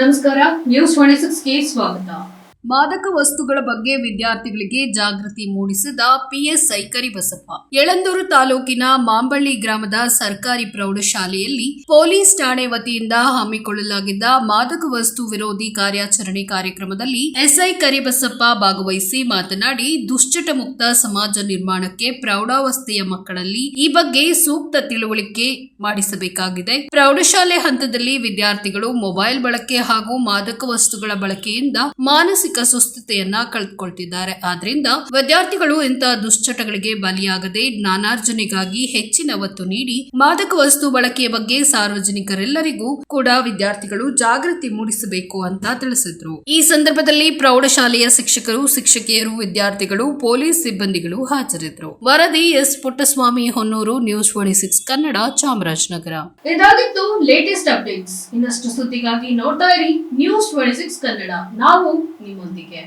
ನಮಸ್ಕಾರ, ನ್ಯೂಸ್ 26ಗೆ ಸ್ವಾಗತ. ಮಾದಕ ವಸ್ತುಗಳ ಬಗ್ಗೆ ವಿದ್ಯಾರ್ಥಿಗಳಿಗೆ ಜಾಗೃತಿ ಮೂಡಿಸಿದ ಪಿಎಸ್ಐ ಕರಿಬಸಪ್ಪ. ಯಳಂದೂರು ತಾಲೂಕಿನ ಮಾಂಬಳ್ಳಿ ಗ್ರಾಮದ ಸರ್ಕಾರಿ ಪ್ರೌಢಶಾಲೆಯಲ್ಲಿ ಪೊಲೀಸ್ ಠಾಣೆ ವತಿಯಿಂದ ಹಮ್ಮಿಕೊಳ್ಳಲಾಗಿದ್ದ ಮಾದಕ ವಸ್ತು ವಿರೋಧಿ ಕಾರ್ಯಾಚರಣೆ ಕಾರ್ಯಕ್ರಮದಲ್ಲಿ ಎಸ್ಐ ಕರಿಬಸಪ್ಪ ಭಾಗವಹಿಸಿ ಮಾತನಾಡಿ, ದುಶ್ಚಟ ಮುಕ್ತ ಸಮಾಜ ನಿರ್ಮಾಣಕ್ಕೆ ಪ್ರೌಢಾವಸ್ಥೆಯ ಮಕ್ಕಳಲ್ಲಿ ಈ ಬಗ್ಗೆ ಸೂಕ್ತ ತಿಳುವಳಿಕೆ ಮಾಡಿಸಬೇಕಾಗಿದೆ. ಪ್ರೌಢಶಾಲೆ ಹಂತದಲ್ಲಿ ವಿದ್ಯಾರ್ಥಿಗಳು ಮೊಬೈಲ್ ಬಳಕೆ ಹಾಗೂ ಮಾದಕ ವಸ್ತುಗಳ ಬಳಕೆಯಿಂದ ಮಾನಸಿಕ ಸುಸ್ಥಿತೆಯನ್ನ ಕಳೆದುಕೊಳ್ತಿದ್ದಾರೆ. ಆದ್ರಿಂದ ವಿದ್ಯಾರ್ಥಿಗಳು ಇಂತಹ ದುಶ್ಚಟಗಳಿಗೆ ಬಲಿಯಾಗದೆ ಜ್ಞಾನಾರ್ಜನೆಗಾಗಿ ಹೆಚ್ಚಿನ ಒತ್ತು ನೀಡಿ ಮಾದಕ ವಸ್ತು ಬಳಕೆಯ ಬಗ್ಗೆ ಸಾರ್ವಜನಿಕರೆಲ್ಲರಿಗೂ ಕೂಡ ವಿದ್ಯಾರ್ಥಿಗಳು ಜಾಗೃತಿ ಮೂಡಿಸಬೇಕು ಅಂತ ತಿಳಿಸಿದ್ರು. ಈ ಸಂದರ್ಭದಲ್ಲಿ ಪ್ರೌಢಶಾಲೆಯ ಶಿಕ್ಷಕರು, ಶಿಕ್ಷಕಿಯರು, ವಿದ್ಯಾರ್ಥಿಗಳು, ಪೊಲೀಸ್ ಸಿಬ್ಬಂದಿಗಳು ಹಾಜರಿದ್ದರು. ವರದಿ ಎಸ್ ಪುಟ್ಟಸ್ವಾಮಿ, ಹೊನ್ನೂರು, ನ್ಯೂಸ್ 26 ಕನ್ನಡ, ಚಾಮರಾಜನಗರ. ಇದಾಗಿತ್ತು ಲೇಟೆಸ್ಟ್ ಅಪ್ಡೇಟ್ಸ್. ಇನ್ನಷ್ಟು ಸುದ್ದಿಗಾಗಿ ನೋಡ್ತಾ ಇರಿ ನ್ಯೂಸ್ 26 ಕನ್ನಡ. ನಾವು ನಿಮ್ಮೊಂದಿಗೆ.